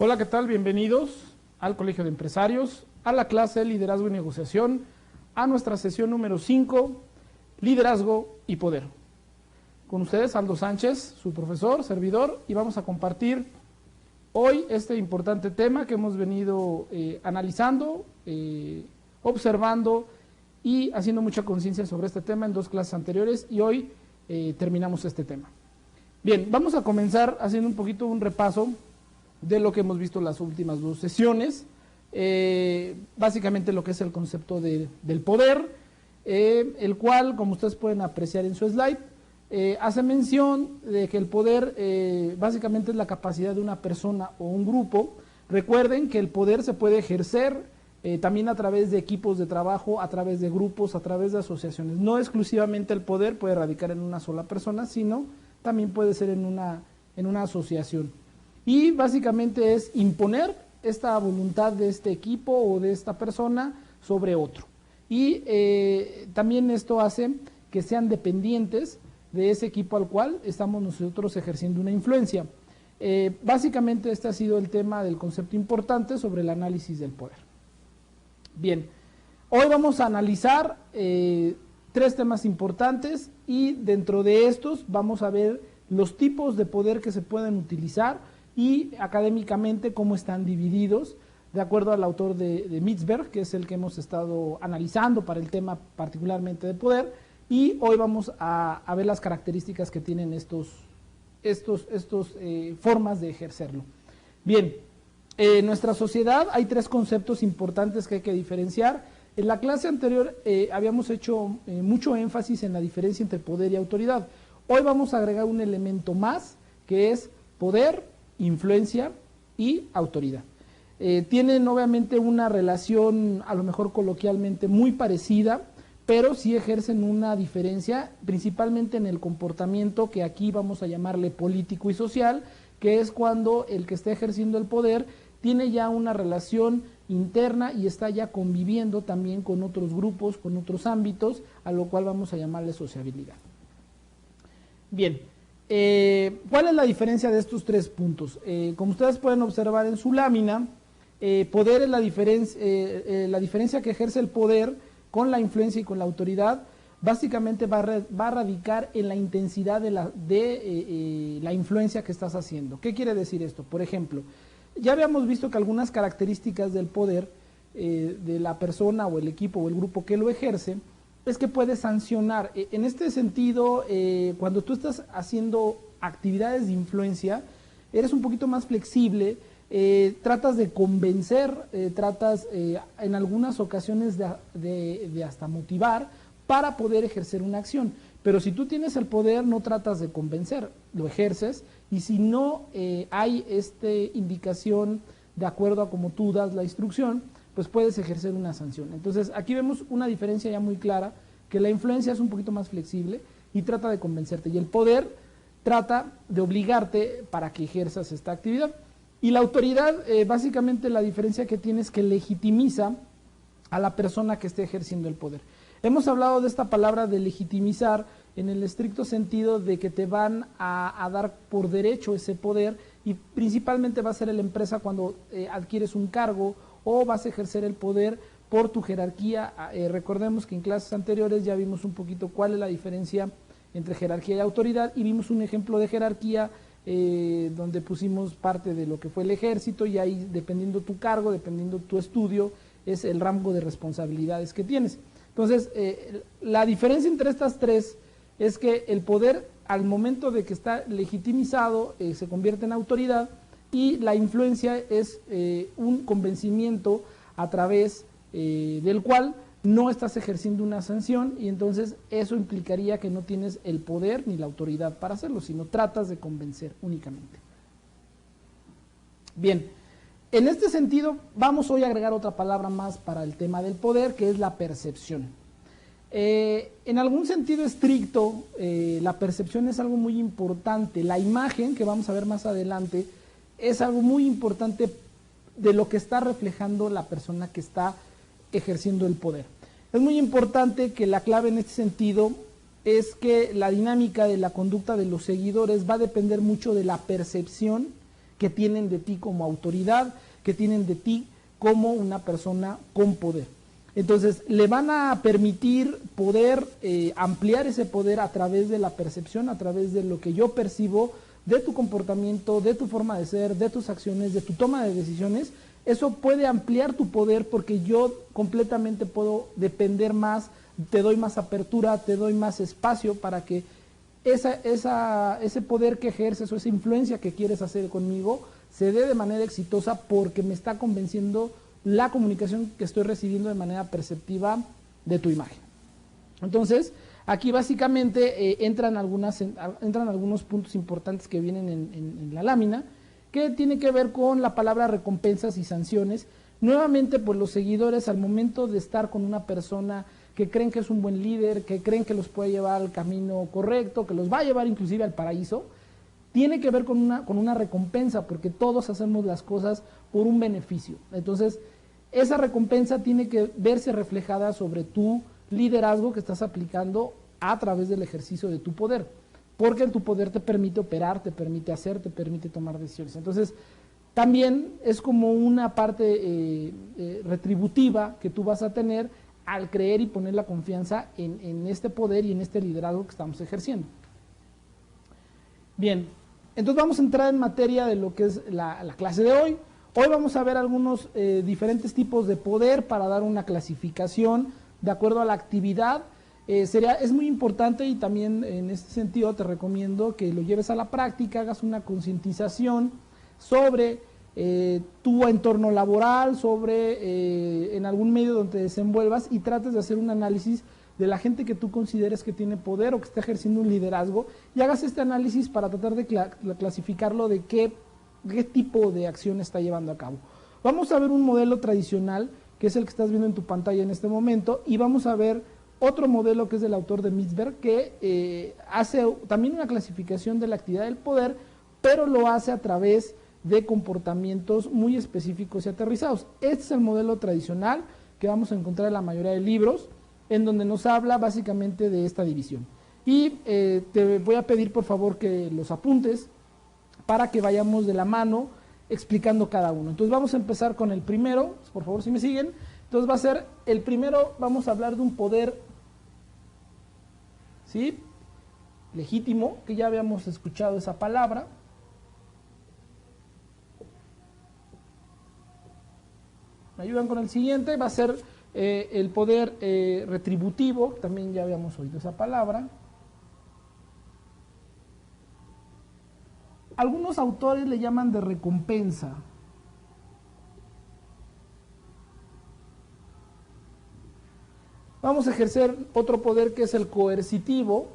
Hola, ¿qué tal? Bienvenidos al Colegio de Empresarios, a la clase de Liderazgo y Negociación, a nuestra sesión número 5, Liderazgo y Poder. Con ustedes, Aldo Sánchez, su profesor, servidor, y vamos a compartir hoy este importante tema que hemos venido analizando, observando y haciendo mucha conciencia sobre este tema en dos clases anteriores, y hoy terminamos este tema. Bien, vamos a comenzar haciendo un poquito un repaso de lo que hemos visto en las últimas dos sesiones, básicamente lo que es el concepto del poder, el cual, como ustedes pueden apreciar en su slide, hace mención de que el poder básicamente es la capacidad de una persona o un grupo. Recuerden que el poder se puede ejercer también a través de equipos de trabajo, a través de grupos, a través de asociaciones. No exclusivamente el poder puede radicar en una sola persona, sino también puede ser en una asociación. Y básicamente es imponer esta voluntad de este equipo o de esta persona sobre otro. Y también esto hace que sean dependientes de ese equipo al cual estamos nosotros ejerciendo una influencia. Básicamente este ha sido el tema del concepto importante sobre el análisis del poder. Bien, hoy vamos a analizar tres temas importantes y dentro de estos vamos a ver los tipos de poder que se pueden utilizar y académicamente cómo están divididos, de acuerdo al autor de Mitzberg, que es el que hemos estado analizando para el tema particularmente de poder, y hoy vamos a ver las características que tienen estos formas de ejercerlo. Bien, en nuestra sociedad hay tres conceptos importantes que hay que diferenciar. En la clase anterior habíamos hecho mucho énfasis en la diferencia entre poder y autoridad. Hoy vamos a agregar un elemento más, que es poder, influencia y autoridad. Tienen obviamente una relación, a lo mejor coloquialmente, muy parecida, pero sí ejercen una diferencia, principalmente en el comportamiento que aquí vamos a llamarle político y social, que es cuando el que está ejerciendo el poder tiene ya una relación interna y está ya conviviendo también con otros grupos, con otros ámbitos, a lo cual vamos a llamarle sociabilidad. Bien. ¿Cuál es la diferencia de estos tres puntos? Como ustedes pueden observar en su lámina, poder es la diferencia que ejerce el poder con la influencia y con la autoridad. Básicamente va a radicar en la intensidad de la influencia que estás haciendo. ¿Qué quiere decir esto? Por ejemplo, ya habíamos visto que algunas características del poder de la persona o el equipo o el grupo que lo ejerce es que puedes sancionar. En este sentido, cuando tú estás haciendo actividades de influencia, eres un poquito más flexible, tratas de convencer, tratas en algunas ocasiones de hasta motivar para poder ejercer una acción. Pero si tú tienes el poder, no tratas de convencer, lo ejerces, y si no hay esta indicación de acuerdo a cómo tú das la instrucción, pues puedes ejercer una sanción. Entonces aquí vemos una diferencia ya muy clara, que la influencia es un poquito más flexible y trata de convencerte, y el poder trata de obligarte para que ejerzas esta actividad. Y la autoridad, básicamente la diferencia que tiene es que legitimiza a la persona que esté ejerciendo el poder. Hemos hablado de esta palabra de legitimizar en el estricto sentido de que te van a dar por derecho ese poder, y principalmente va a ser en la empresa cuando adquieres un cargo o vas a ejercer el poder por tu jerarquía. Recordemos que en clases anteriores ya vimos un poquito cuál es la diferencia entre jerarquía y autoridad, y vimos un ejemplo de jerarquía donde pusimos parte de lo que fue el ejército, y ahí, dependiendo tu cargo, dependiendo tu estudio, es el rango de responsabilidades que tienes. Entonces, la diferencia entre estas tres es que el poder, al momento de que está legitimizado, se convierte en autoridad, y la influencia es un convencimiento a través del cual no estás ejerciendo una sanción, y entonces eso implicaría que no tienes el poder ni la autoridad para hacerlo, sino tratas de convencer únicamente. Bien, en este sentido vamos hoy a agregar otra palabra más para el tema del poder, que es la percepción. En algún sentido estricto, la percepción es algo muy importante. La imagen, que vamos a ver más adelante, es algo muy importante de lo que está reflejando la persona que está ejerciendo el poder. Es muy importante que la clave en este sentido es que la dinámica de la conducta de los seguidores va a depender mucho de la percepción que tienen de ti como autoridad, que tienen de ti como una persona con poder. Entonces, le van a permitir poder ampliar ese poder a través de la percepción, a través de lo que yo percibo, de tu comportamiento, de tu forma de ser, de tus acciones, de tu toma de decisiones. Eso puede ampliar tu poder porque yo completamente puedo depender más, te doy más apertura, te doy más espacio para que ese poder que ejerces o esa influencia que quieres hacer conmigo se dé de manera exitosa porque me está convenciendo la comunicación que estoy recibiendo de manera perceptiva de tu imagen. Entonces, aquí básicamente entran algunos puntos importantes que vienen en la lámina, que tiene que ver con la palabra recompensas y sanciones. Nuevamente, pues los seguidores al momento de estar con una persona que creen que es un buen líder, que creen que los puede llevar al camino correcto, que los va a llevar inclusive al paraíso, tiene que ver con una recompensa, porque todos hacemos las cosas por un beneficio. Entonces, esa recompensa tiene que verse reflejada sobre tu liderazgo que estás aplicando a través del ejercicio de tu poder, porque tu poder te permite operar, te permite hacer, te permite tomar decisiones. Entonces, también es como una parte retributiva que tú vas a tener al creer y poner la confianza en este poder y en este liderazgo que estamos ejerciendo. Bien, entonces vamos a entrar en materia de lo que es la clase de hoy. Hoy vamos a ver algunos diferentes tipos de poder para dar una clasificación de acuerdo a la actividad. Es muy importante y también en este sentido te recomiendo que lo lleves a la práctica, hagas una concientización sobre tu entorno laboral, sobre en algún medio donde te desenvuelvas y trates de hacer un análisis de la gente que tú consideres que tiene poder o que está ejerciendo un liderazgo y hagas este análisis para tratar de clasificarlo de qué tipo de acción está llevando a cabo. Vamos a ver un modelo tradicional que es el que estás viendo en tu pantalla en este momento y vamos a ver otro modelo que es del autor de Mitzberg que hace también una clasificación de la actividad del poder, pero lo hace a través de comportamientos muy específicos y aterrizados. Este es el modelo tradicional que vamos a encontrar en la mayoría de libros, en donde nos habla básicamente de esta división. Y te voy a pedir por favor que los apuntes para que vayamos de la mano explicando cada uno. Entonces vamos a empezar con el primero, por favor si me siguen. Entonces va a ser el primero, vamos a hablar de un poder, ¿sí?, legítimo, que ya habíamos escuchado esa palabra. ¿Me ayudan con el siguiente? Va a ser el poder retributivo, también ya habíamos oído esa palabra. Algunos autores le llaman de recompensa. Vamos a ejercer otro poder que es el coercitivo.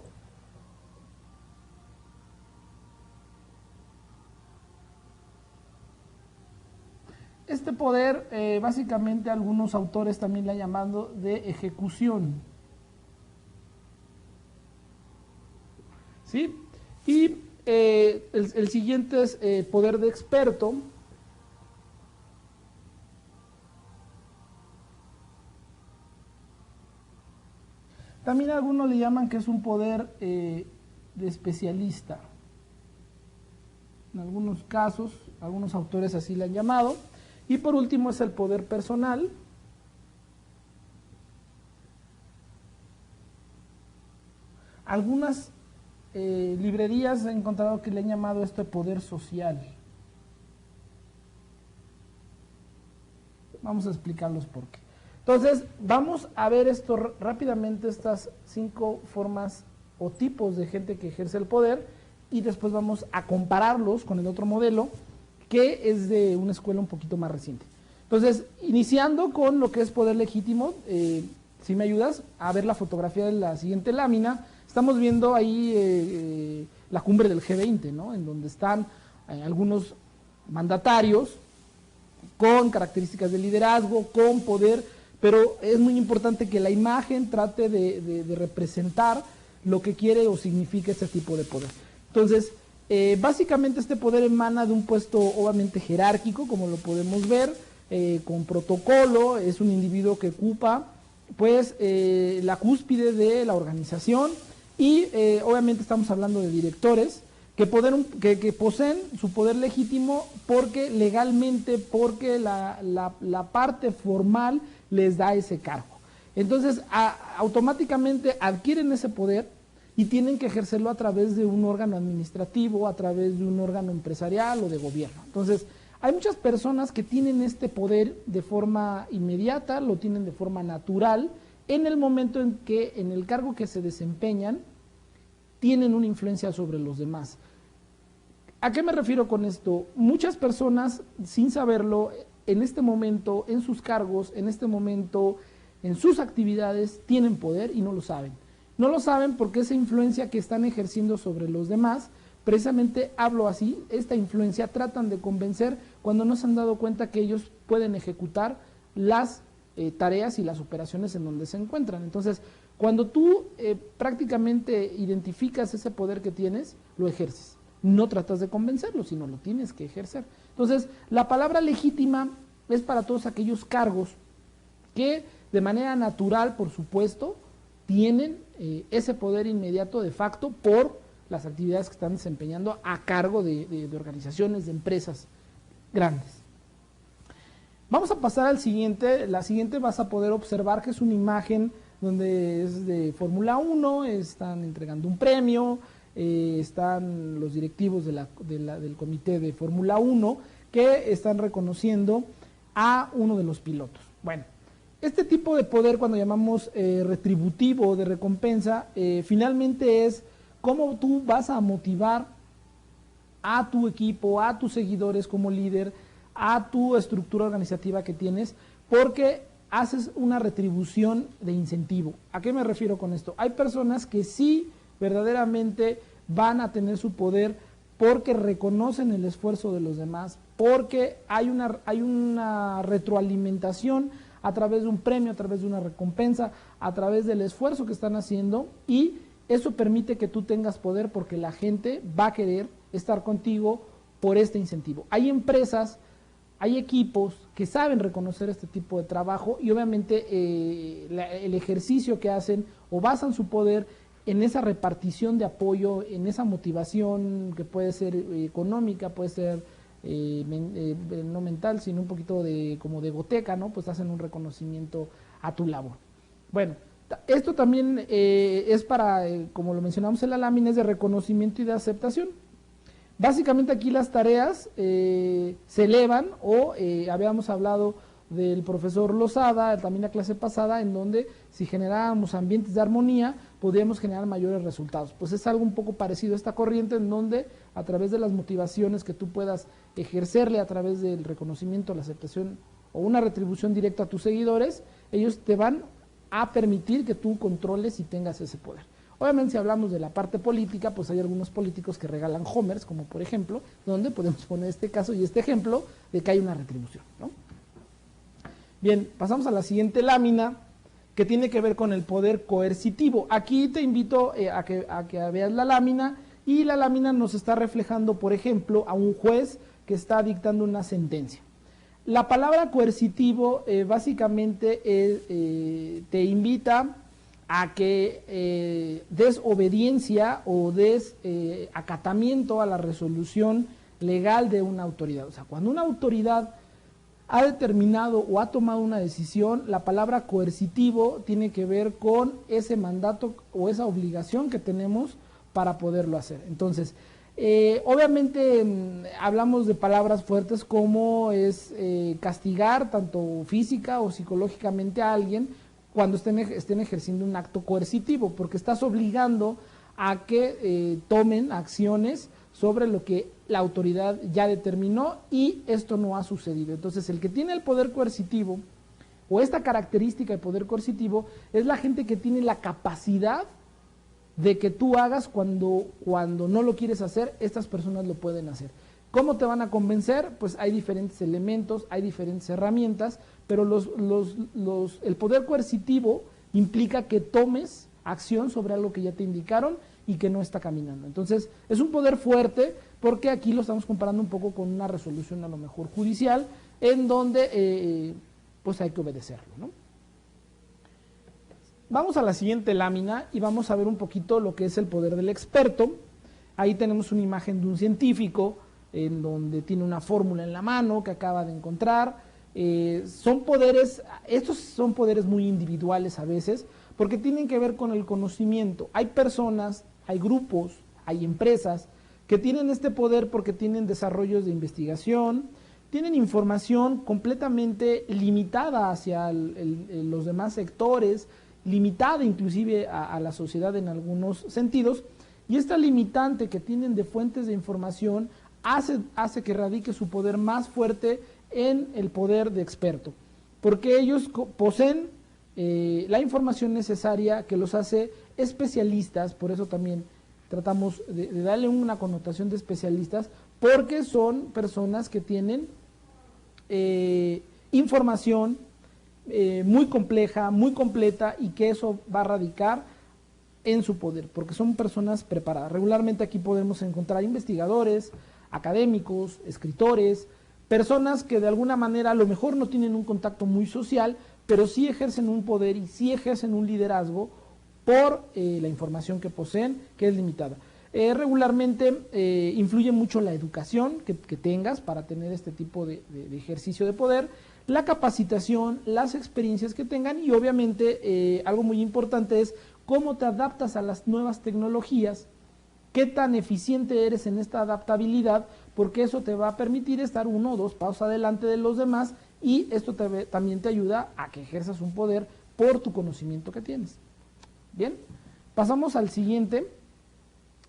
Este poder, básicamente algunos autores también le han llamado de ejecución. ¿Sí? Y el siguiente es poder de experto. También algunos le llaman que es un poder de especialista. En algunos casos, algunos autores así le han llamado. Y por último es el poder personal. Algunas librerías han encontrado que le han llamado esto poder social. Vamos a explicarlos por qué. Entonces, vamos a ver esto rápidamente, estas 5 formas o tipos de gente que ejerce el poder, y después vamos a compararlos con el otro modelo, que es de una escuela un poquito más reciente. Entonces, iniciando con lo que es poder legítimo, si me ayudas a ver la fotografía de la siguiente lámina, estamos viendo ahí la cumbre del G20, ¿no?, en donde están algunos mandatarios con características de liderazgo, con poder, pero es muy importante que la imagen trate de representar lo que quiere o significa este tipo de poder. Entonces, básicamente este poder emana de un puesto obviamente jerárquico, como lo podemos ver, con protocolo. Es un individuo que ocupa pues la cúspide de la organización y obviamente estamos hablando de directores que poseen su poder legítimo porque legalmente, porque la parte formal les da ese cargo. Entonces, automáticamente adquieren ese poder y tienen que ejercerlo a través de un órgano administrativo, a través de un órgano empresarial o de gobierno. Entonces, hay muchas personas que tienen este poder de forma inmediata, lo tienen de forma natural, en el momento en que en el cargo que se desempeñan tienen una influencia sobre los demás. ¿A qué me refiero con esto? Muchas personas, sin saberlo, en este momento, en sus cargos, en este momento, en sus actividades, tienen poder y no lo saben. No lo saben porque esa influencia que están ejerciendo sobre los demás, precisamente hablo así, esta influencia tratan de convencer cuando no se han dado cuenta que ellos pueden ejecutar las tareas y las operaciones en donde se encuentran. Entonces, cuando tú prácticamente identificas ese poder que tienes, lo ejerces. No tratas de convencerlo, sino lo tienes que ejercer. Entonces, la palabra legítima es para todos aquellos cargos que de manera natural, por supuesto, tienen ese poder inmediato de facto por las actividades que están desempeñando a cargo de organizaciones, de empresas grandes. Vamos a pasar al siguiente. La siguiente vas a poder observar que es una imagen donde es de Fórmula 1, están entregando un premio, están los directivos del comité de Fórmula 1 que están reconociendo a uno de los pilotos. Bueno, este tipo de poder, cuando llamamos retributivo o de recompensa, finalmente es cómo tú vas a motivar a tu equipo, a tus seguidores como líder, a tu estructura organizativa que tienes, porque haces una retribución de incentivo. ¿A qué me refiero con esto? Hay personas que sí verdaderamente van a tener su poder porque reconocen el esfuerzo de los demás, porque hay una retroalimentación a través de un premio, a través de una recompensa, a través del esfuerzo que están haciendo, y eso permite que tú tengas poder porque la gente va a querer estar contigo por este incentivo. Hay empresas, hay equipos que saben reconocer este tipo de trabajo y obviamente el ejercicio que hacen o basan su poder en esa repartición de apoyo, en esa motivación que puede ser económica, puede ser no mental, sino un poquito como de goteca, ¿no? Pues hacen un reconocimiento a tu labor. Bueno, esto también es para, como lo mencionamos en la lámina, es de reconocimiento y de aceptación. Básicamente aquí las tareas se elevan o habíamos hablado del profesor Lozada, también la clase pasada, en donde si generábamos ambientes de armonía, podríamos generar mayores resultados. Pues es algo un poco parecido a esta corriente en donde a través de las motivaciones que tú puedas ejercerle a través del reconocimiento, la aceptación o una retribución directa a tus seguidores, ellos te van a permitir que tú controles y tengas ese poder. Obviamente si hablamos de la parte política, pues hay algunos políticos que regalan homers, como por ejemplo, donde podemos poner este caso y este ejemplo de que hay una retribución, ¿no? Bien, pasamos a la siguiente lámina, que tiene que ver con el poder coercitivo. Aquí te invito a que veas la lámina, y la lámina nos está reflejando, por ejemplo, a un juez que está dictando una sentencia. La palabra coercitivo básicamente te invita a que des obediencia o des acatamiento a la resolución legal de una autoridad. O sea, cuando una autoridad ha determinado o ha tomado una decisión, la palabra coercitivo tiene que ver con ese mandato o esa obligación que tenemos para poderlo hacer. Entonces, obviamente hablamos de palabras fuertes como es castigar tanto física o psicológicamente a alguien cuando estén ejerciendo un acto coercitivo, porque estás obligando a que tomen acciones sobre lo que la autoridad ya determinó y esto no ha sucedido. Entonces, el que tiene el poder coercitivo o esta característica de poder coercitivo es la gente que tiene la capacidad de que tú hagas cuando no lo quieres hacer. Estas personas lo pueden hacer. ¿Cómo te van a convencer? Pues hay diferentes elementos, hay diferentes herramientas, pero el poder coercitivo implica que tomes acción sobre algo que ya te indicaron y que no está caminando. Entonces, es un poder fuerte porque aquí lo estamos comparando un poco con una resolución a lo mejor judicial, en donde pues hay que obedecerlo, ¿no? Vamos a la siguiente lámina y vamos a ver un poquito lo que es el poder del experto. Ahí tenemos una imagen de un científico en donde tiene una fórmula en la mano que acaba de encontrar. Son poderes, estos son poderes muy individuales a veces, porque tienen que ver con el conocimiento. Hay personas, hay grupos, hay empresas que tienen este poder porque tienen desarrollos de investigación, tienen información completamente limitada hacia los demás sectores, limitada inclusive a la sociedad en algunos sentidos, y esta limitante que tienen de fuentes de información hace que radique su poder más fuerte en el poder de experto, porque ellos poseen la información necesaria que los hace especialistas. Por eso también tratamos de darle una connotación de especialistas, porque son personas que tienen información muy compleja, muy completa, y que eso va a radicar en su poder, porque son personas preparadas. Regularmente aquí podemos encontrar investigadores, académicos, escritores, personas que de alguna manera a lo mejor no tienen un contacto muy social, pero sí ejercen un poder y sí ejercen un liderazgo por la información que poseen, que es limitada. Regularmente influye mucho la educación que tengas para tener este tipo de ejercicio de poder, la capacitación, las experiencias que tengan, y obviamente algo muy importante es cómo te adaptas a las nuevas tecnologías, qué tan eficiente eres en esta adaptabilidad, porque eso te va a permitir estar 1 o 2 pasos adelante de los demás, y esto también te ayuda a que ejerzas un poder por tu conocimiento que tienes. Bien, pasamos al siguiente,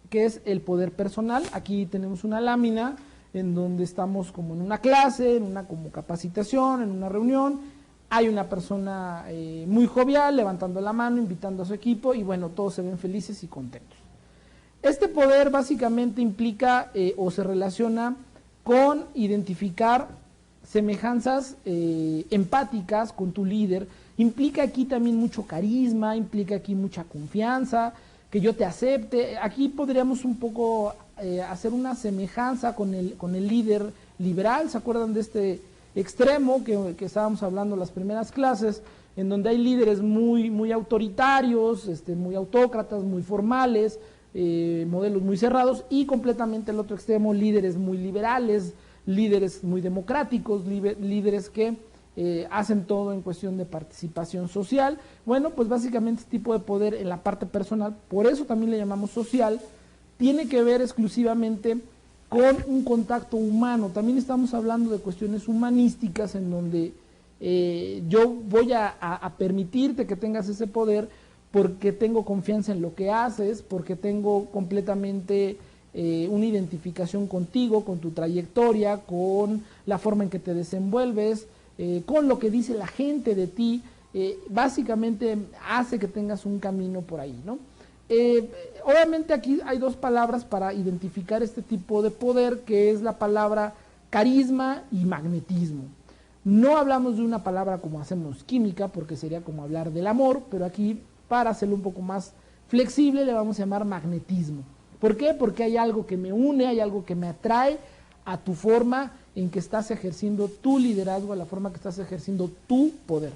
que es el poder personal. Aquí tenemos una lámina en donde estamos como en una clase, en una como capacitación, en una reunión. Hay una persona muy jovial levantando la mano, invitando a su equipo, y bueno, todos se ven felices y contentos. Este poder básicamente implica o se relaciona con identificar semejanzas empáticas con tu líder. Implica aquí también mucho carisma, implica aquí mucha confianza, que yo te acepte. Aquí podríamos un poco hacer una semejanza con el líder liberal. ¿Se acuerdan de este extremo que estábamos hablando en las primeras clases, en donde hay líderes muy autoritarios, muy autócratas, muy formales, modelos muy cerrados, y completamente el otro extremo, líderes muy liberales, líderes muy democráticos, líderes que hacen todo en cuestión de participación social? Bueno, pues básicamente este tipo de poder en la parte personal, por eso también le llamamos social, tiene que ver exclusivamente con un contacto humano. También estamos hablando de cuestiones humanísticas, en donde yo voy a permitirte que tengas ese poder porque tengo confianza en lo que haces, porque tengo completamente una identificación contigo, con tu trayectoria, con la forma en que te desenvuelves, con lo que dice la gente de ti. Básicamente hace que tengas un camino por ahí, ¿no? Obviamente aquí hay 2 palabras para identificar este tipo de poder, que es la palabra carisma y magnetismo. No hablamos de una palabra como hacemos química, porque sería como hablar del amor, pero aquí, para hacerlo un poco más flexible, le vamos a llamar magnetismo. ¿Por qué? Porque hay algo que me une, hay algo que me atrae a tu forma en que estás ejerciendo tu liderazgo, a la forma que estás ejerciendo tu poder.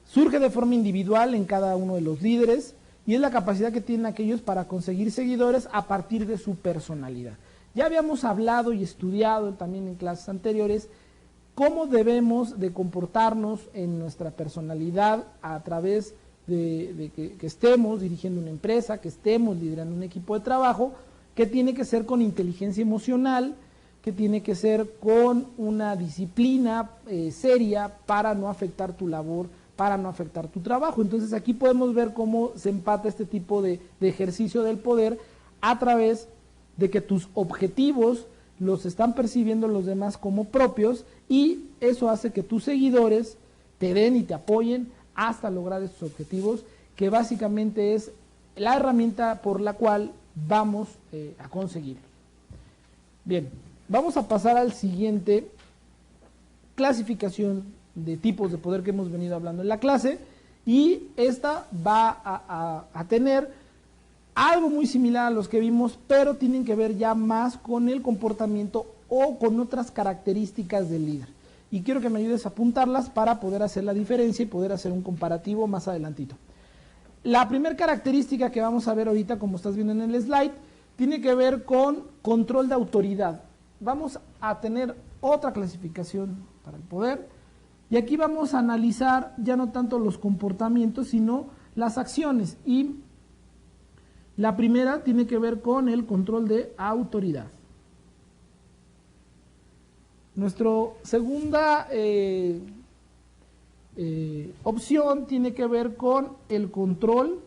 Surge de forma individual en cada uno de los líderes, y es la capacidad que tienen aquellos para conseguir seguidores a partir de su personalidad. Ya habíamos hablado y estudiado también en clases anteriores cómo debemos de comportarnos en nuestra personalidad a través de que estemos dirigiendo una empresa, que estemos liderando un equipo de trabajo, que tiene que ser con inteligencia emocional, que tiene que ser con una disciplina seria para no afectar tu labor, para no afectar tu trabajo. Entonces aquí podemos ver cómo se empata este tipo de ejercicio del poder a través de que tus objetivos los están percibiendo los demás como propios, y eso hace que tus seguidores te den y te apoyen hasta lograr estos objetivos, que básicamente es la herramienta por la cual vamos a conseguirlo. Bien, vamos a pasar al siguiente clasificación de tipos de poder que hemos venido hablando en la clase, y esta va a tener algo muy similar a los que vimos, pero tienen que ver ya más con el comportamiento o con otras características del líder. Y quiero que me ayudes a apuntarlas para poder hacer la diferencia y poder hacer un comparativo más adelantito. La primera característica que vamos a ver ahorita, como estás viendo en el slide, tiene que ver con control de autoridad. Vamos a tener otra clasificación para el poder y aquí vamos a analizar ya no tanto los comportamientos, sino las acciones. Y la primera tiene que ver con el control de autoridad. Nuestra segunda opción tiene que ver con el control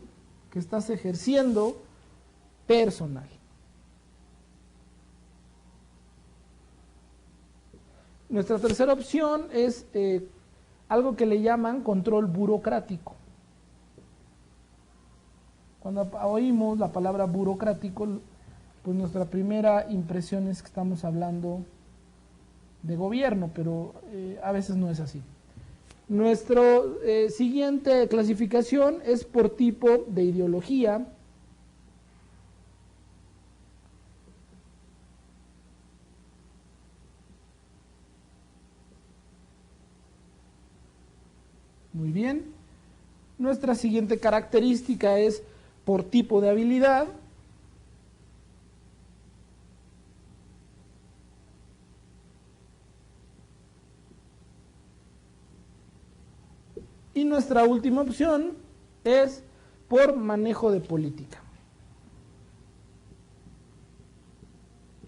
que estás ejerciendo personal. Nuestra tercera opción es algo que le llaman control burocrático. Cuando oímos la palabra burocrático, pues nuestra primera impresión es que estamos hablando de gobierno, pero a veces no es así. Nuestra siguiente clasificación es por tipo de ideología. Muy bien. Nuestra siguiente característica es por tipo de habilidad. Y nuestra última opción es por manejo de política.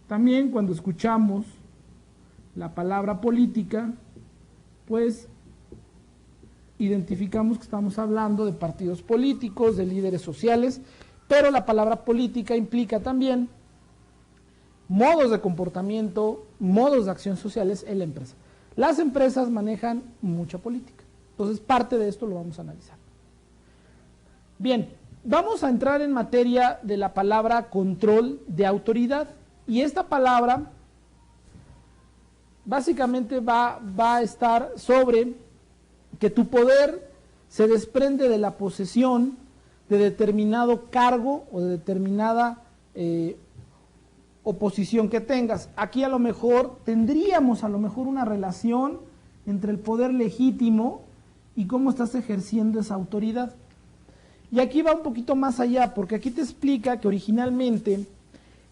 También cuando escuchamos la palabra política, pues identificamos que estamos hablando de partidos políticos, de líderes sociales, pero la palabra política implica también modos de comportamiento, modos de acción sociales en la empresa. Las empresas manejan mucha política. Entonces, parte de esto lo vamos a analizar. Bien, vamos a entrar en materia de la palabra control de autoridad. Y esta palabra básicamente va a estar sobre que tu poder se desprende de la posesión de determinado cargo o de determinada oposición que tengas. Aquí tendríamos una relación entre el poder legítimo y cómo estás ejerciendo esa autoridad. Y aquí va un poquito más allá, porque aquí te explica que originalmente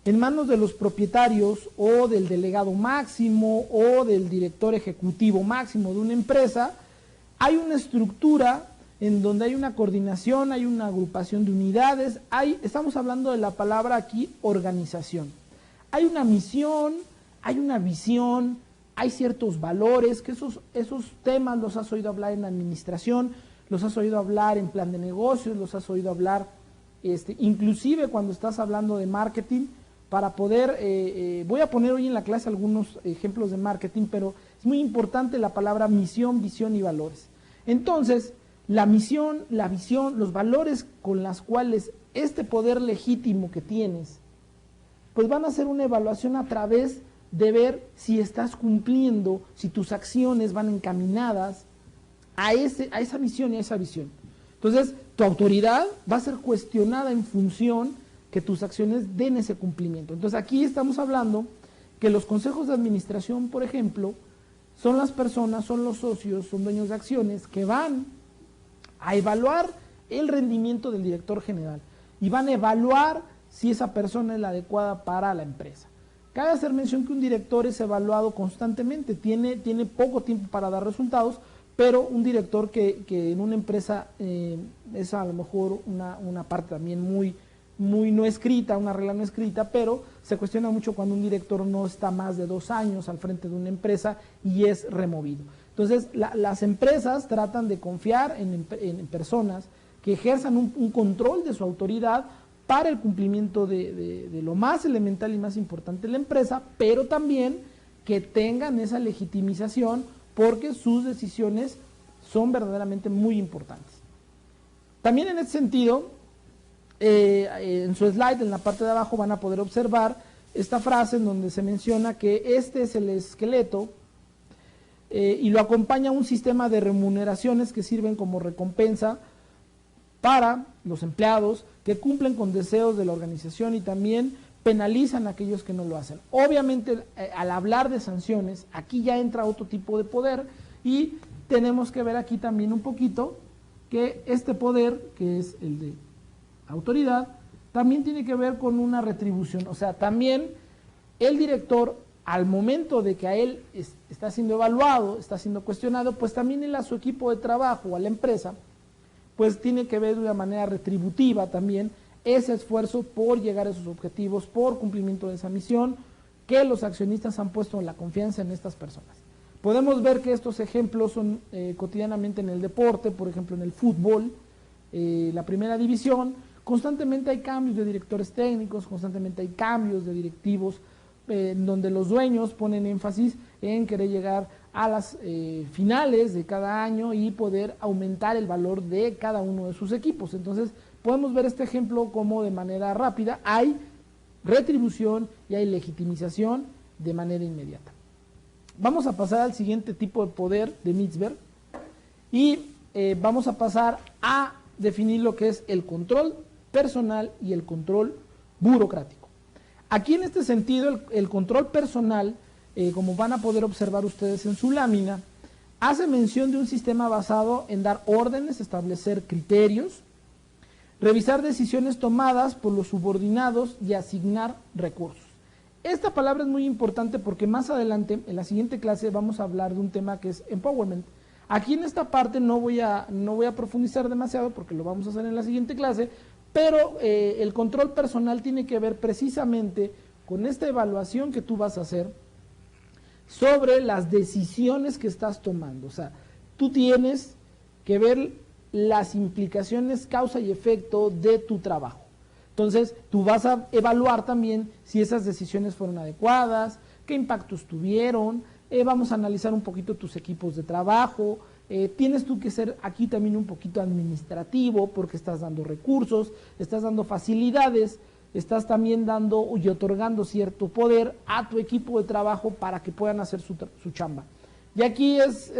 en manos de los propietarios o del delegado máximo o del director ejecutivo máximo de una empresa, hay una estructura en donde hay una coordinación, hay una agrupación de unidades, estamos hablando de la palabra aquí organización. Hay una misión, hay una visión, hay ciertos valores, que esos temas los has oído hablar en administración, los has oído hablar en plan de negocios, los has oído hablar inclusive cuando estás hablando de marketing, para poder, voy a poner hoy en la clase algunos ejemplos de marketing, pero es muy importante la palabra misión, visión y valores. Entonces, la misión, la visión, los valores con los cuales este poder legítimo que tienes, pues van a hacer una evaluación a través de ver si estás cumpliendo, si tus acciones van encaminadas a esa misión y a esa visión. Entonces, tu autoridad va a ser cuestionada en función que tus acciones den ese cumplimiento. Entonces, aquí estamos hablando que los consejos de administración, por ejemplo, son las personas, son los socios, son dueños de acciones que van a evaluar el rendimiento del director general y van a evaluar si esa persona es la adecuada para la empresa. Cabe hacer mención que un director es evaluado constantemente, tiene poco tiempo para dar resultados, pero un director que en una empresa es a lo mejor una parte también muy no escrita, una regla no escrita, pero se cuestiona mucho cuando un director no está más de 2 años al frente de una empresa y es removido. Entonces, las empresas tratan de confiar en personas que ejerzan un control de su autoridad para el cumplimiento de lo más elemental y más importante de la empresa, pero también que tengan esa legitimización porque sus decisiones son verdaderamente muy importantes. También en ese sentido, en su slide, en la parte de abajo, van a poder observar esta frase en donde se menciona que este es el esqueleto y lo acompaña un sistema de remuneraciones que sirven como recompensa para los empleados que cumplen con deseos de la organización y también penalizan a aquellos que no lo hacen. Obviamente, al hablar de sanciones, aquí ya entra otro tipo de poder y tenemos que ver aquí también un poquito que este poder, que es el de autoridad, también tiene que ver con una retribución. O sea, también el director, al momento de que a él está siendo evaluado, está siendo cuestionado, pues también él a su equipo de trabajo o a la empresa, pues tiene que ver de una manera retributiva también ese esfuerzo por llegar a esos objetivos, por cumplimiento de esa misión, que los accionistas han puesto la confianza en estas personas. Podemos ver que estos ejemplos son cotidianamente en el deporte, por ejemplo en el fútbol, la primera división, constantemente hay cambios de directores técnicos, constantemente hay cambios de directivos, donde los dueños ponen énfasis en querer llegar a las finales de cada año y poder aumentar el valor de cada uno de sus equipos. Entonces podemos ver este ejemplo como de manera rápida hay retribución y hay legitimización de manera inmediata. Vamos a pasar al siguiente tipo de poder de Mitzberg y vamos a pasar a definir lo que es el control personal y el control burocrático. Aquí en este sentido el control personal, como van a poder observar ustedes en su lámina, hace mención de un sistema basado en dar órdenes, establecer criterios, revisar decisiones tomadas por los subordinados y asignar recursos. Esta palabra es muy importante porque más adelante, en la siguiente clase, vamos a hablar de un tema que es empowerment. Aquí en esta parte no voy a profundizar demasiado porque lo vamos a hacer en la siguiente clase, pero el control personal tiene que ver precisamente con esta evaluación que tú vas a hacer sobre las decisiones que estás tomando. O sea, tú tienes que ver las implicaciones, causa y efecto de tu trabajo. Entonces, tú vas a evaluar también si esas decisiones fueron adecuadas, qué impactos tuvieron, vamos a analizar un poquito tus equipos de trabajo, tienes tú que ser aquí también un poquito administrativo porque estás dando recursos, estás dando facilidades, estás también dando y otorgando cierto poder a tu equipo de trabajo para que puedan hacer su chamba. Y aquí es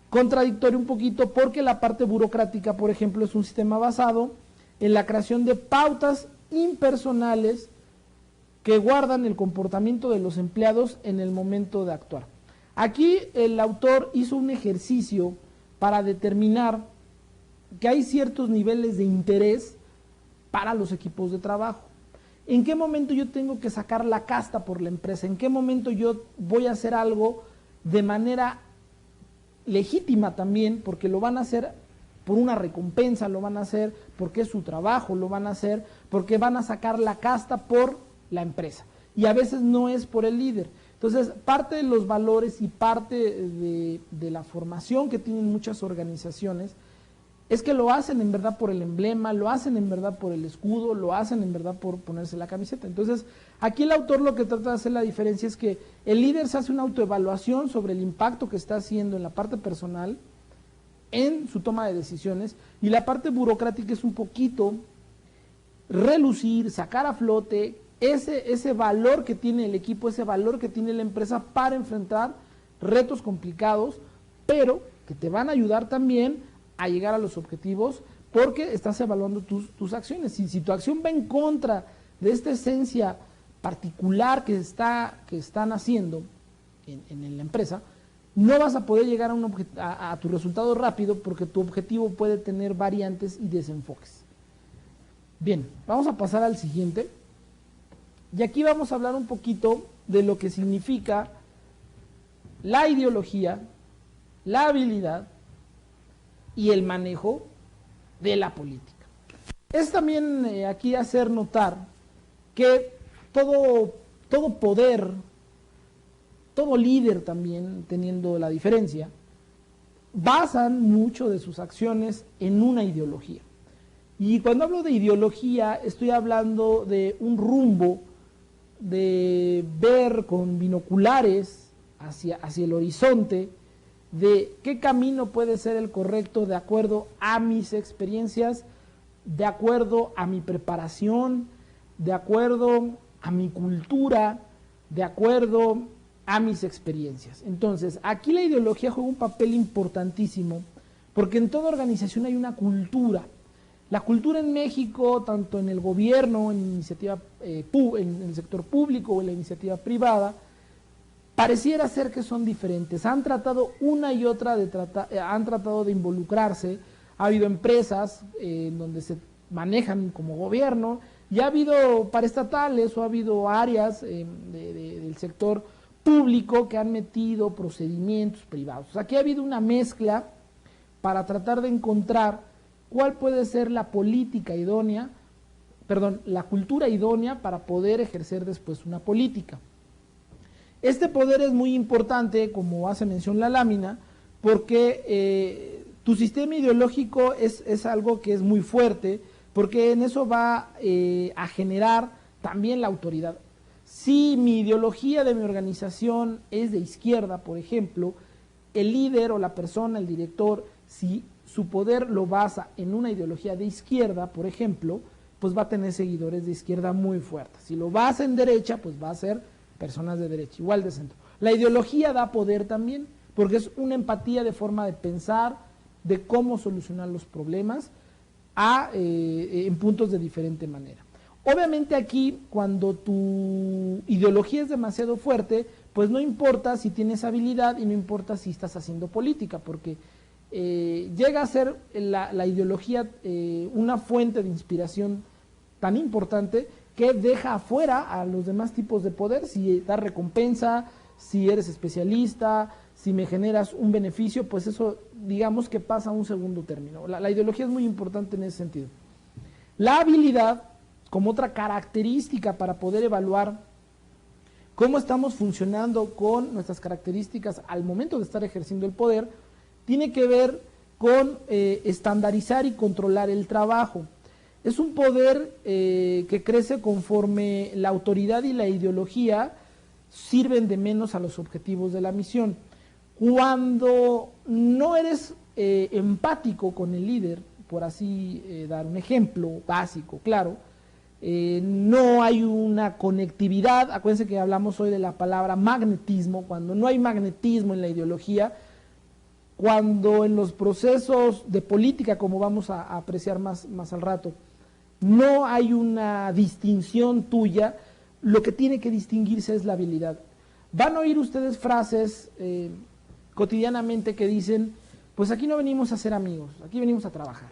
contradictorio un poquito porque la parte burocrática, por ejemplo, es un sistema basado en la creación de pautas impersonales que guardan el comportamiento de los empleados en el momento de actuar. Aquí el autor hizo un ejercicio para determinar que hay ciertos niveles de interés para los equipos de trabajo. ¿En qué momento yo tengo que sacar la casta por la empresa? ¿En qué momento yo voy a hacer algo de manera legítima también? Porque lo van a hacer por una recompensa, lo van a hacer porque es su trabajo, lo van a hacer porque van a sacar la casta por la empresa. Y a veces no es por el líder. Entonces, parte de los valores y parte de la formación que tienen muchas organizaciones es que lo hacen en verdad por el emblema, lo hacen en verdad por el escudo, lo hacen en verdad por ponerse la camiseta. Entonces, aquí el autor lo que trata de hacer la diferencia es que el líder se hace una autoevaluación sobre el impacto que está haciendo en la parte personal, en su toma de decisiones, y la parte burocrática es un poquito relucir, sacar a flote ese valor que tiene el equipo, ese valor que tiene la empresa para enfrentar retos complicados, pero que te van a ayudar también a llegar a los objetivos porque estás evaluando tus acciones. Si tu acción va en contra de esta esencia particular que están haciendo en la empresa, no vas a poder llegar a tu resultado rápido porque tu objetivo puede tener variantes y desenfoques. Bien, vamos a pasar al siguiente. Y aquí vamos a hablar un poquito de lo que significa la ideología, la habilidad y el manejo de la política. Es también aquí hacer notar que todo poder, todo líder también, teniendo la diferencia, basan mucho de sus acciones en una ideología. Y cuando hablo de ideología, estoy hablando de un rumbo, de ver con binoculares hacia el horizonte, de qué camino puede ser el correcto de acuerdo a mis experiencias, de acuerdo a mi preparación, de acuerdo a mi cultura, de acuerdo a mis experiencias. Entonces, aquí la ideología juega un papel importantísimo, porque en toda organización hay una cultura. La cultura en México, tanto en el gobierno, en iniciativa, en el sector público o en la iniciativa privada, pareciera ser que son diferentes. Han tratado una y otra han tratado de involucrarse. Ha habido empresas donde se manejan como gobierno, y ha habido paraestatales o ha habido áreas del sector público que han metido procedimientos privados. O sea, aquí ha habido una mezcla para tratar de encontrar cuál puede ser la política idónea, perdón, la cultura idónea para poder ejercer después una política. Este poder es muy importante, como hace mención la lámina, porque tu sistema ideológico es algo que es muy fuerte, porque en eso va a generar también la autoridad. Si mi ideología de mi organización es de izquierda, por ejemplo, el líder o la persona, el director, si su poder lo basa en una ideología de izquierda, por ejemplo, pues va a tener seguidores de izquierda muy fuertes. Si lo basa en derecha, pues va a ser personas de derecha, igual de centro. La ideología da poder también, porque es una empatía de forma de pensar, de cómo solucionar los problemas en puntos de diferente manera. Obviamente aquí, cuando tu ideología es demasiado fuerte, pues no importa si tienes habilidad y no importa si estás haciendo política, porque llega a ser la ideología una fuente de inspiración tan importante que deja afuera a los demás tipos de poder, si da recompensa, si eres especialista, si me generas un beneficio, pues eso digamos que pasa a un segundo término. La ideología es muy importante en ese sentido. La habilidad, como otra característica para poder evaluar cómo estamos funcionando con nuestras características al momento de estar ejerciendo el poder, tiene que ver con estandarizar y controlar el trabajo. Es un poder que crece conforme la autoridad y la ideología sirven de menos a los objetivos de la misión. Cuando no eres empático con el líder, por así dar un ejemplo básico, claro, no hay una conectividad. Acuérdense que hablamos hoy de la palabra magnetismo. Cuando no hay magnetismo en la ideología, cuando en los procesos de política, como vamos a apreciar más al rato, no hay una distinción tuya, lo que tiene que distinguirse es la habilidad. Van a oír ustedes frases cotidianamente que dicen, pues aquí no venimos a ser amigos, aquí venimos a trabajar.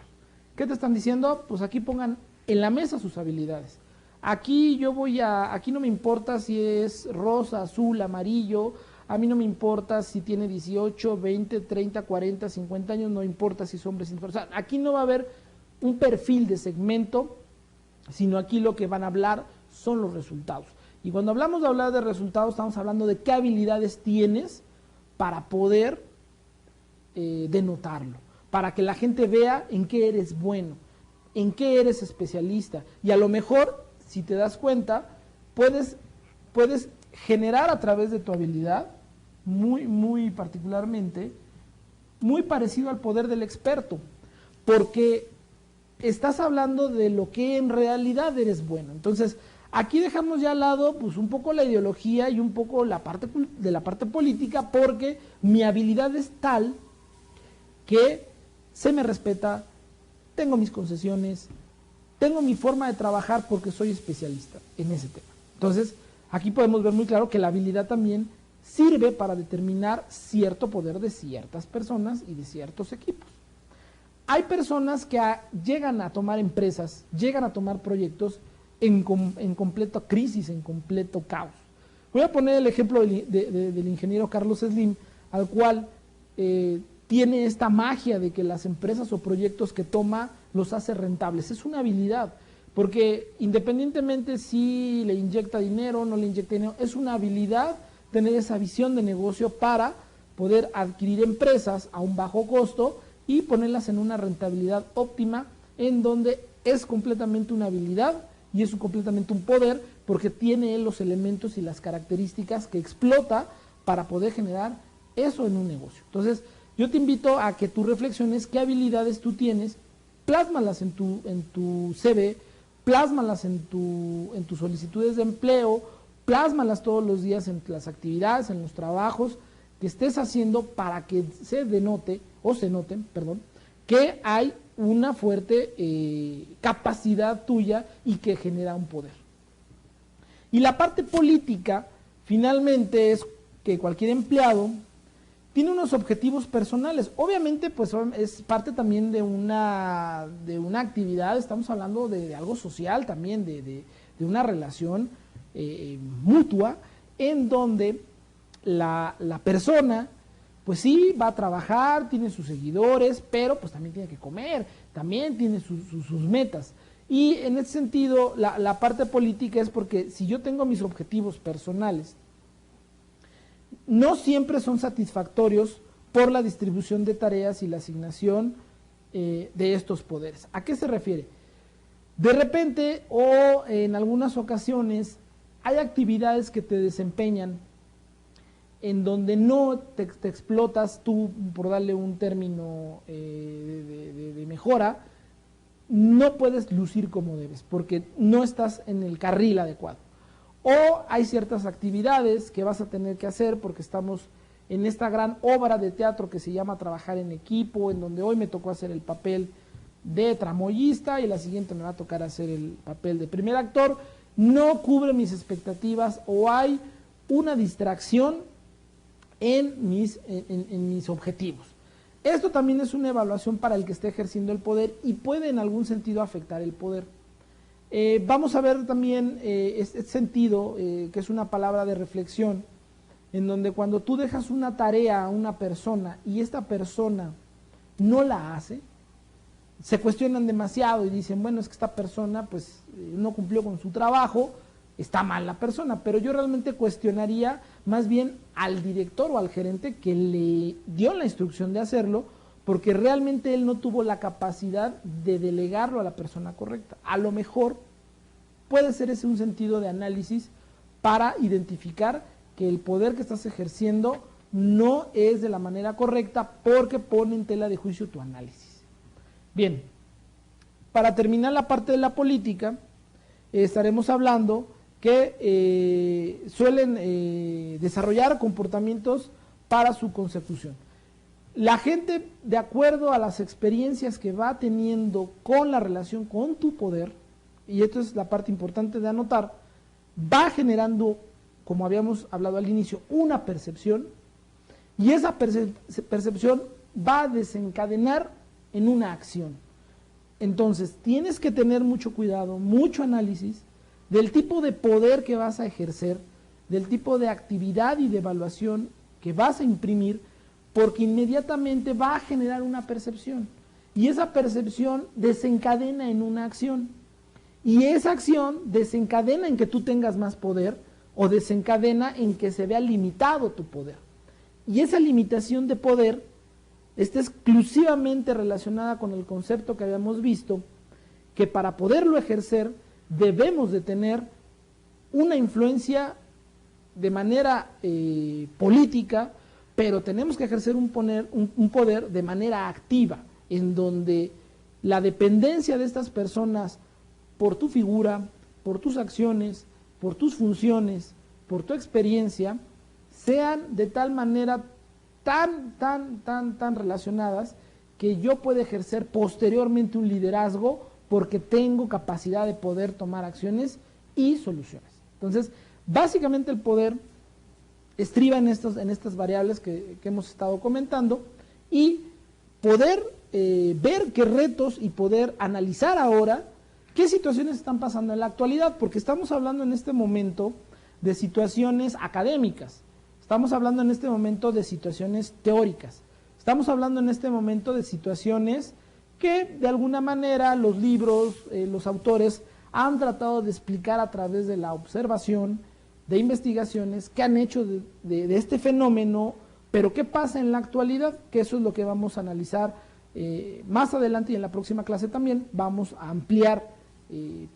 ¿Qué te están diciendo? Pues aquí pongan en la mesa sus habilidades. Aquí aquí no me importa si es rosa, azul, amarillo, a mí no me importa si tiene 18, 20, 30, 40, 50 años, no importa si es hombre, sin fuerza. O sea, aquí no va a haber un perfil de segmento, sino aquí lo que van a hablar son los resultados. Y cuando hablamos de hablar de resultados, estamos hablando de qué habilidades tienes para poder denotarlo, para que la gente vea en qué eres bueno, en qué eres especialista. Y a lo mejor, si te das cuenta, puedes generar a través de tu habilidad, muy particularmente, muy parecido al poder del experto, porque estás hablando de lo que en realidad eres bueno. Entonces, aquí dejamos ya al lado pues un poco la ideología y un poco la parte política, porque mi habilidad es tal que se me respeta, tengo mis concesiones, tengo mi forma de trabajar porque soy especialista en ese tema. Entonces, aquí podemos ver muy claro que la habilidad también sirve para determinar cierto poder de ciertas personas y de ciertos equipos. Hay personas que llegan a tomar empresas, llegan a tomar proyectos en completa crisis, en completo caos. Voy a poner el ejemplo del ingeniero Carlos Slim, al cual tiene esta magia de que las empresas o proyectos que toma los hace rentables. Es una habilidad, porque independientemente si le inyecta dinero o no le inyecta dinero, es una habilidad tener esa visión de negocio para poder adquirir empresas a un bajo costo y ponerlas en una rentabilidad óptima, en donde es completamente una habilidad y es completamente un poder, porque tiene él los elementos y las características que explota para poder generar eso en un negocio. Entonces, yo te invito a que tú reflexiones qué habilidades tú tienes, plásmalas en tu CV, plásmalas en tus solicitudes de empleo, plásmalas todos los días en las actividades, en los trabajos que estés haciendo, para que se noten, que hay una fuerte capacidad tuya y que genera un poder. Y la parte política, finalmente, es que cualquier empleado tiene unos objetivos personales. Obviamente, pues es parte también de una actividad, estamos hablando de algo social también, de una relación mutua, en donde la persona, pues sí, va a trabajar, tiene sus seguidores, pero pues también tiene que comer, también tiene sus metas. Y en ese sentido, la parte política es porque si yo tengo mis objetivos personales, no siempre son satisfactorios por la distribución de tareas y la asignación de estos poderes. ¿A qué se refiere? De repente o en algunas ocasiones hay actividades que te desempeñan en donde no te explotas tú, por darle un término de mejora, no puedes lucir como debes, porque no estás en el carril adecuado. O hay ciertas actividades que vas a tener que hacer porque estamos en esta gran obra de teatro que se llama trabajar en equipo, en donde hoy me tocó hacer el papel de tramoyista y la siguiente me va a tocar hacer el papel de primer actor, no cubre mis expectativas o hay una distracción en mis objetivos. Esto también es una evaluación para el que esté ejerciendo el poder y puede en algún sentido afectar el poder. Vamos a ver también este sentido, que es una palabra de reflexión, en donde cuando tú dejas una tarea a una persona y esta persona no la hace, se cuestionan demasiado y dicen, bueno, es que esta persona pues no cumplió con su trabajo, está mal la persona, pero yo realmente cuestionaría más bien al director o al gerente que le dio la instrucción de hacerlo, porque realmente él no tuvo la capacidad de delegarlo a la persona correcta. A lo mejor puede ser ese un sentido de análisis para identificar que el poder que estás ejerciendo no es de la manera correcta porque pone en tela de juicio tu análisis. Bien, para terminar la parte de la política, estaremos hablando que suelen desarrollar comportamientos para su consecución. La gente, de acuerdo a las experiencias que va teniendo con la relación con tu poder, y esto es la parte importante de anotar, va generando, como habíamos hablado al inicio, una percepción, y esa percepción va a desencadenar en una acción. Entonces, tienes que tener mucho cuidado, mucho análisis del tipo de poder que vas a ejercer, del tipo de actividad y de evaluación que vas a imprimir, porque inmediatamente va a generar una percepción. Y esa percepción desencadena en una acción. Y esa acción desencadena en que tú tengas más poder o desencadena en que se vea limitado tu poder. Y esa limitación de poder está exclusivamente relacionada con el concepto que habíamos visto, que para poderlo ejercer debemos de tener una influencia de manera política, pero tenemos que ejercer un poder de manera activa, en donde la dependencia de estas personas por tu figura, por tus acciones, por tus funciones, por tu experiencia, sean de tal manera tan relacionadas que yo pueda ejercer posteriormente un liderazgo porque tengo capacidad de poder tomar acciones y soluciones. Entonces, básicamente el poder estriba en estas variables que hemos estado comentando y poder ver qué retos y poder analizar ahora qué situaciones están pasando en la actualidad, porque estamos hablando en este momento de situaciones académicas, estamos hablando en este momento de situaciones teóricas, estamos hablando en este momento de situaciones que de alguna manera los libros, los autores han tratado de explicar a través de la observación, de investigaciones que han hecho de este fenómeno, pero ¿qué pasa en la actualidad? Que eso es lo que vamos a analizar más adelante y en la próxima clase también vamos a ampliar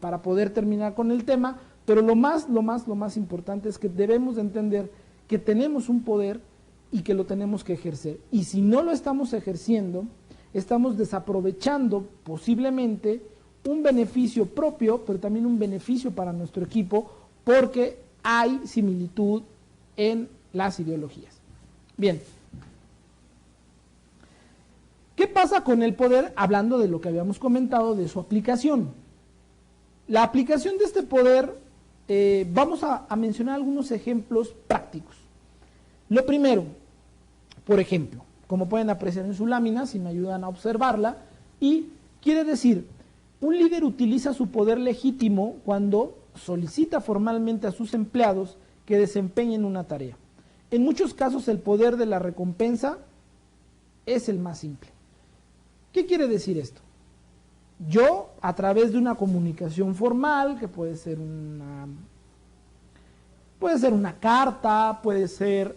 para poder terminar con el tema, pero lo más importante es que debemos de entender que tenemos un poder y que lo tenemos que ejercer. Y si no lo estamos ejerciendo, estamos desaprovechando posiblemente un beneficio propio, pero también un beneficio para nuestro equipo, porque hay similitud en las ideologías. Bien. ¿Qué pasa con el poder? Hablando de lo que habíamos comentado, de su aplicación. La aplicación de este poder, vamos a mencionar algunos ejemplos prácticos. Lo primero, por ejemplo, como pueden apreciar en su lámina, si me ayudan a observarla, y quiere decir, un líder utiliza su poder legítimo cuando solicita formalmente a sus empleados que desempeñen una tarea. En muchos casos el poder de la recompensa es el más simple. ¿Qué quiere decir esto? Yo, a través de una comunicación formal, que puede ser una carta, puede ser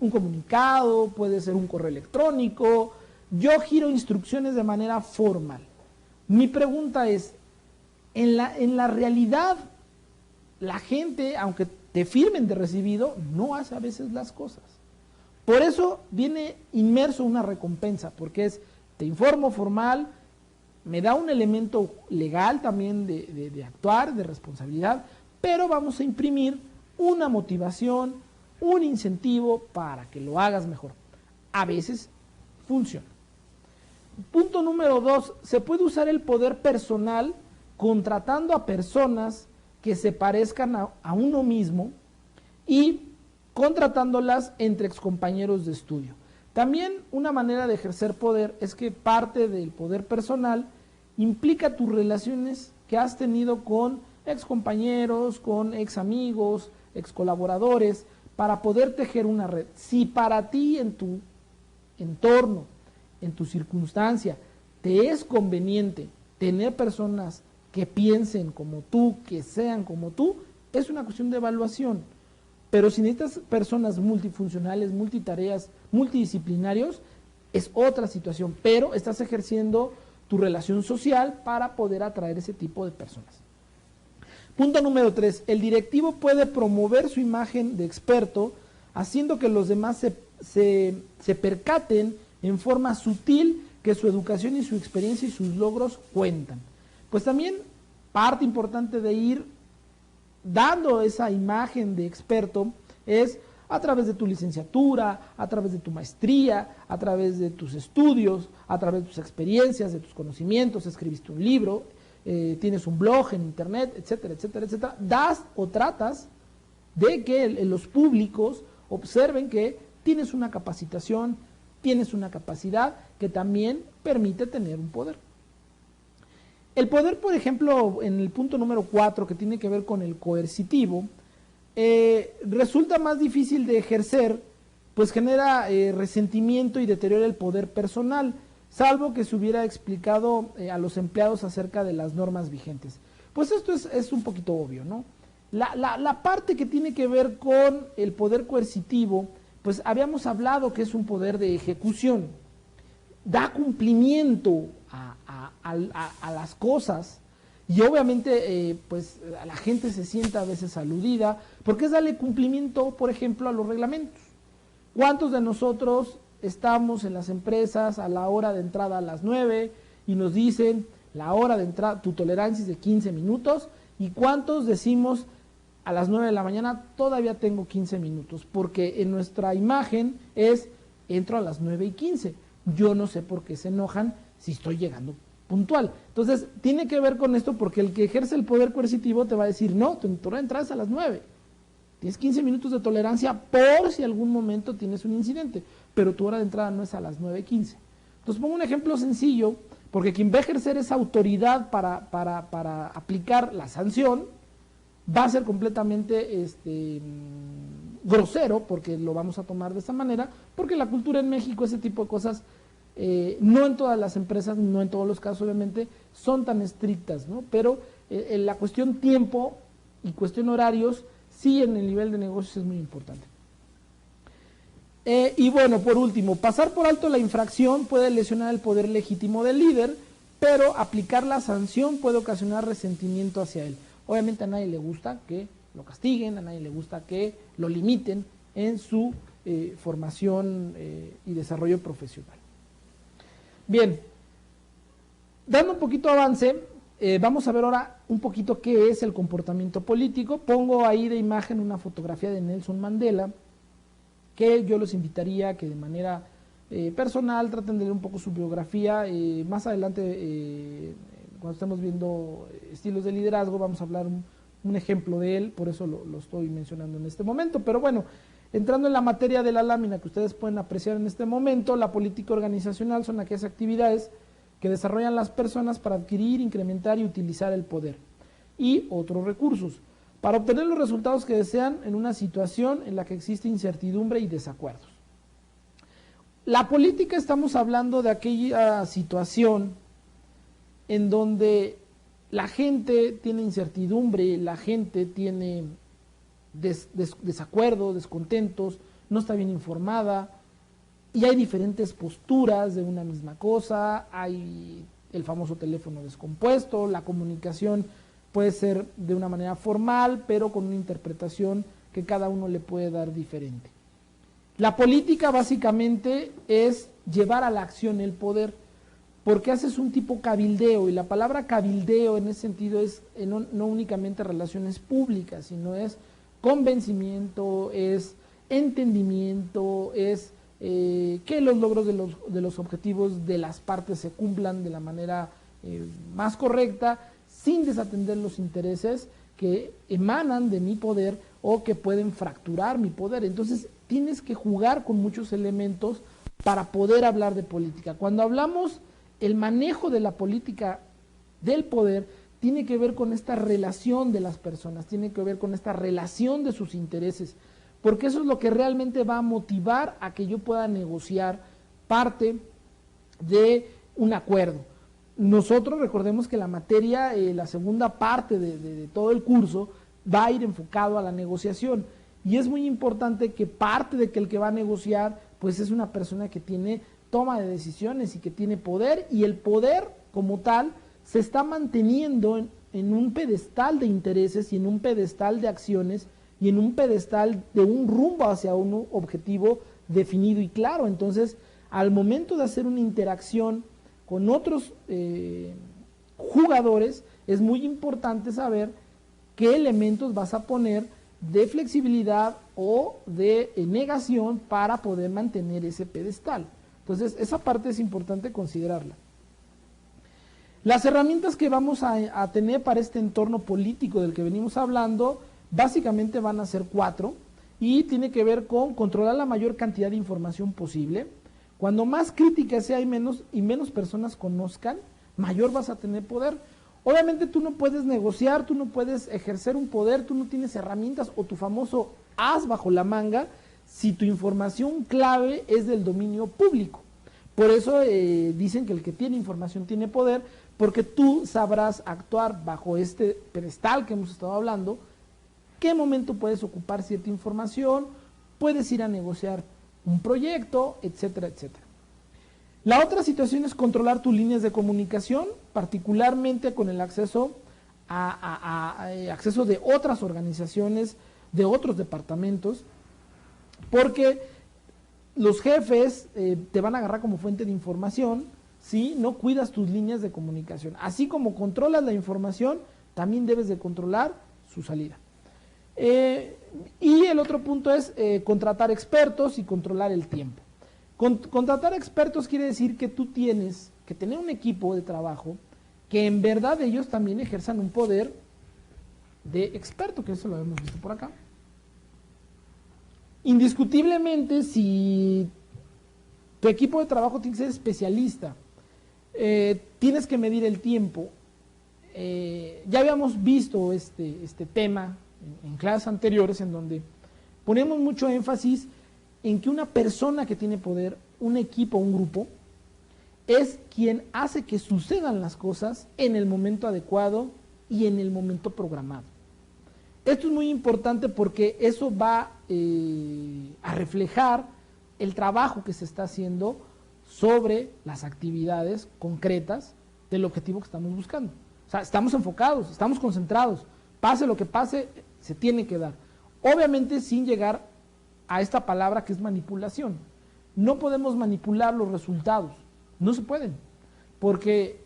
un comunicado, puede ser un correo electrónico, yo giro instrucciones de manera formal. Mi pregunta es, en la realidad, la gente, aunque te firmen de recibido, no hace a veces las cosas. Por eso viene inmerso una recompensa, porque es, te informo formal, me da un elemento legal también de actuar, de responsabilidad, pero vamos a imprimir una motivación, un incentivo para que lo hagas mejor. A veces funciona. Punto número 2, se puede usar el poder personal contratando a personas que se parezcan a uno mismo y contratándolas entre excompañeros de estudio. También una manera de ejercer poder es que parte del poder personal implica tus relaciones que has tenido con excompañeros, con ex amigos, ex colaboradores, para poder tejer una red. Si para ti en tu entorno, en tu circunstancia, te es conveniente tener personas que piensen como tú, que sean como tú, es una cuestión de evaluación. Pero si necesitas personas multifuncionales, multitareas, multidisciplinarios, es otra situación, pero estás ejerciendo tu relación social para poder atraer ese tipo de personas. Punto número 3, el directivo puede promover su imagen de experto haciendo que los demás se percaten en forma sutil que su educación y su experiencia y sus logros cuentan. Pues también parte importante de ir dando esa imagen de experto es a través de tu licenciatura, a través de tu maestría, a través de tus estudios, a través de tus experiencias, de tus conocimientos, escribiste un libro, tienes un blog en internet, etcétera, etcétera, etcétera. Das o tratas de que los públicos observen que tienes una capacitación, tienes una capacidad que también permite tener un poder. El poder, por ejemplo, en el punto número 4, que tiene que ver con el coercitivo, resulta más difícil de ejercer, pues genera resentimiento y deteriora el poder personal, salvo que se hubiera explicado a los empleados acerca de las normas vigentes. Pues esto es un poquito obvio, ¿no? La parte que tiene que ver con el poder coercitivo, pues habíamos hablado que es un poder de ejecución, da cumplimiento a las cosas y obviamente pues la gente se sienta a veces aludida porque es darle cumplimiento, por ejemplo, a los reglamentos. ¿Cuántos de nosotros estamos en las empresas a la hora de entrada a las 9 y nos dicen la hora de entrada, tu tolerancia es de 15 minutos? ¿Y cuántos decimos a las 9 de la mañana todavía tengo 15 minutos? Porque en nuestra imagen es entro a las 9:15. Yo no sé por qué se enojan si estoy llegando puntual. Entonces, tiene que ver con esto porque el que ejerce el poder coercitivo te va a decir, no, tu hora de entrada es a las 9. Tienes 15 minutos de tolerancia por si algún momento tienes un incidente, pero tu hora de entrada no es a las 9:15. Entonces, pongo un ejemplo sencillo, porque quien va a ejercer esa autoridad para aplicar la sanción va a ser completamente grosero, porque lo vamos a tomar de esta manera, porque la cultura en México, ese tipo de cosas, no en todas las empresas, no en todos los casos obviamente, son tan estrictas, ¿no? Pero la cuestión tiempo y cuestión horarios, sí en el nivel de negocios es muy importante. Y bueno, por último, pasar por alto la infracción puede lesionar el poder legítimo del líder, pero aplicar la sanción puede ocasionar resentimiento hacia él. Obviamente a nadie le gusta que lo castiguen, a nadie le gusta que lo limiten en su formación y desarrollo profesional. Bien, dando un poquito de avance, vamos a ver ahora un poquito qué es el comportamiento político. Pongo ahí de imagen una fotografía de Nelson Mandela, que yo los invitaría a que de manera personal traten de leer un poco su biografía. Más adelante, cuando estemos viendo estilos de liderazgo, vamos a hablar un ejemplo de él, por eso lo estoy mencionando en este momento. Pero bueno, Entrando en la materia de la lámina que ustedes pueden apreciar en este momento, la política organizacional son aquellas actividades que desarrollan las personas para adquirir, incrementar y utilizar el poder y otros recursos, para obtener los resultados que desean en una situación en la que existe incertidumbre y desacuerdos. La política, estamos hablando de aquella situación en donde la gente tiene incertidumbre, la gente tiene desacuerdo, descontentos, no está bien informada y hay diferentes posturas de una misma cosa, hay el famoso teléfono descompuesto, la comunicación puede ser de una manera formal, pero con una interpretación que cada uno le puede dar diferente. La política básicamente es llevar a la acción el poder, porque haces un tipo cabildeo, y la palabra cabildeo en ese sentido es no únicamente relaciones públicas, sino es convencimiento, es entendimiento, es que los logros de los objetivos de las partes se cumplan de la manera más correcta, sin desatender los intereses que emanan de mi poder o que pueden fracturar mi poder. Entonces tienes que jugar con muchos elementos para poder hablar de política. Cuando hablamos el manejo de la política del poder, tiene que ver con esta relación de las personas, tiene que ver con esta relación de sus intereses, porque eso es lo que realmente va a motivar a que yo pueda negociar parte de un acuerdo. Nosotros recordemos que la materia, la segunda parte de todo el curso, va a ir enfocado a la negociación, y es muy importante que parte de que el que va a negociar, pues es una persona que tiene toma de decisiones y que tiene poder, y el poder como tal se está manteniendo en un pedestal de intereses y en un pedestal de acciones y en un pedestal de un rumbo hacia un objetivo definido y claro. Entonces, al momento de hacer una interacción con otros jugadores, es muy importante saber qué elementos vas a poner de flexibilidad o de negación para poder mantener ese pedestal. Entonces, esa parte es importante considerarla. Las herramientas que vamos a tener para este entorno político del que venimos hablando, básicamente van a ser 4, y tiene que ver con controlar la mayor cantidad de información posible. Cuando más crítica sea y menos personas conozcan, mayor vas a tener poder. Obviamente tú no puedes negociar, tú no puedes ejercer un poder, tú no tienes herramientas o tu famoso as bajo la manga si tu información clave es del dominio público. Por eso dicen que el que tiene información tiene poder, porque tú sabrás actuar bajo este pedestal que hemos estado hablando, qué momento puedes ocupar cierta información, puedes ir a negociar un proyecto, etcétera, etcétera. La otra situación es controlar tus líneas de comunicación, particularmente con el acceso acceso de otras organizaciones, de otros departamentos, porque los jefes te van a agarrar como fuente de información si no cuidas tus líneas de comunicación. Así como controlas la información, también debes de controlar su salida. Y el otro punto es contratar expertos y controlar el tiempo. Contratar expertos quiere decir que tú tienes que tener un equipo de trabajo que en verdad ellos también ejerzan un poder de experto, que eso lo hemos visto por acá. Indiscutiblemente, si tu equipo de trabajo tiene que ser especialista, tienes que medir el tiempo. Ya habíamos visto este tema en clases anteriores, en donde ponemos mucho énfasis en que una persona que tiene poder, un equipo, un grupo, es quien hace que sucedan las cosas en el momento adecuado y en el momento programado. Esto es muy importante porque eso va a reflejar el trabajo que se está haciendo sobre las actividades concretas del objetivo que estamos buscando. O sea, estamos enfocados, estamos concentrados, pase lo que pase, se tiene que dar. Obviamente sin llegar a esta palabra que es manipulación. No podemos manipular los resultados, no se pueden, porque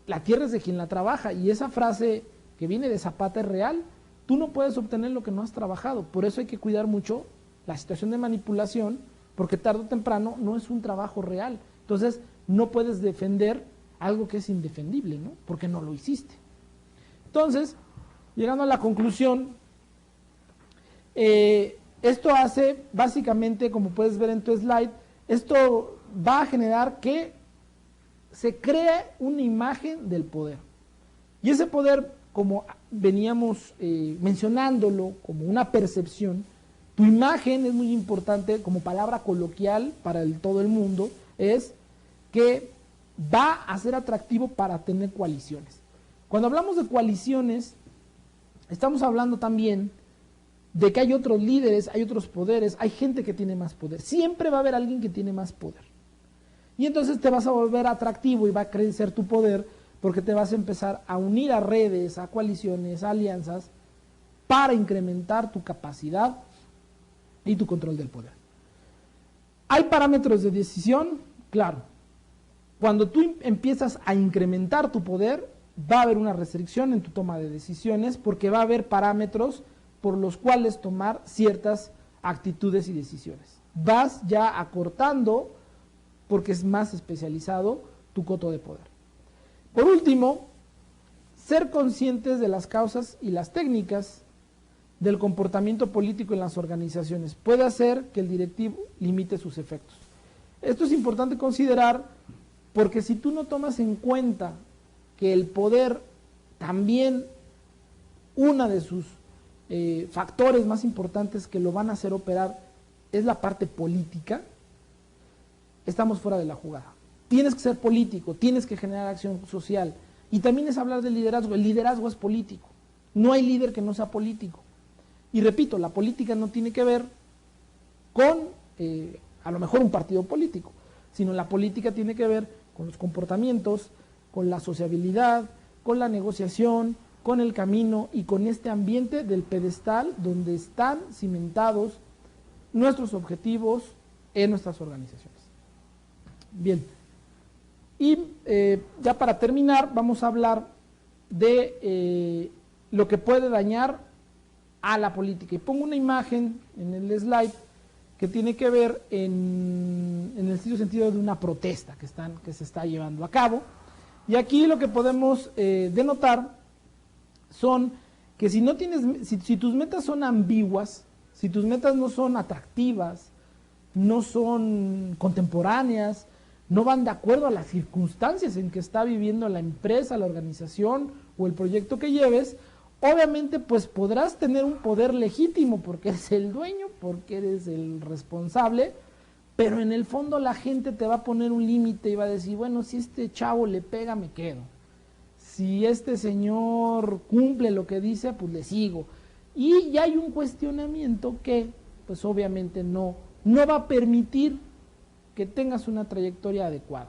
la tierra es de quien la trabaja, y esa frase que viene de Zapata es real. Tú no puedes obtener lo que no has trabajado, por eso hay que cuidar mucho la situación de manipulación, porque tarde o temprano no es un trabajo real. Entonces no puedes defender algo que es indefendible, ¿no? Porque no lo hiciste. Entonces, llegando a la conclusión, es Esto hace, básicamente, como puedes ver en tu slide, esto va a generar que se cree una imagen del poder. Y ese poder, como veníamos mencionándolo, como una percepción, tu imagen es muy importante como palabra coloquial para todo el mundo, es que va a ser atractivo para tener coaliciones. Cuando hablamos de coaliciones, estamos hablando también de que hay otros líderes, hay otros poderes, hay gente que tiene más poder. Siempre va a haber alguien que tiene más poder. Y entonces te vas a volver atractivo y va a crecer tu poder porque te vas a empezar a unir a redes, a coaliciones, a alianzas para incrementar tu capacidad y tu control del poder. ¿Hay parámetros de decisión? Claro. Cuando tú empiezas a incrementar tu poder, va a haber una restricción en tu toma de decisiones porque va a haber parámetros por los cuales tomar ciertas actitudes y decisiones. Vas ya acortando, porque es más especializado, tu coto de poder. Por último, ser conscientes de las causas y las técnicas del comportamiento político en las organizaciones puede hacer que el directivo limite sus efectos. Esto es importante considerar porque si tú no tomas en cuenta que el poder también, una de sus factores más importantes que lo van a hacer operar es la parte política, estamos fuera de la jugada. Tienes que ser político, tienes que generar acción social y también es hablar del liderazgo. El liderazgo es político, no hay líder que no sea político. Y repito, la política no tiene que ver con a lo mejor un partido político, sino la política tiene que ver con los comportamientos, con la sociabilidad, con la negociación, con el camino y con este ambiente del pedestal donde están cimentados nuestros objetivos en nuestras organizaciones. Bien, y ya para terminar vamos a hablar de lo que puede dañar a la política. Y pongo una imagen en el slide que tiene que ver en el sentido de una protesta que se está llevando a cabo. Y aquí lo que podemos denotar son que si tus metas son ambiguas, si tus metas no son atractivas, no son contemporáneas, no van de acuerdo a las circunstancias en que está viviendo la empresa, la organización o el proyecto que lleves, obviamente pues podrás tener un poder legítimo porque eres el dueño, porque eres el responsable, pero en el fondo la gente te va a poner un límite y va a decir, bueno, si este chavo le pega, me quedo. Si este señor cumple lo que dice, pues le sigo. Y ya hay un cuestionamiento que, pues obviamente no va a permitir que tengas una trayectoria adecuada.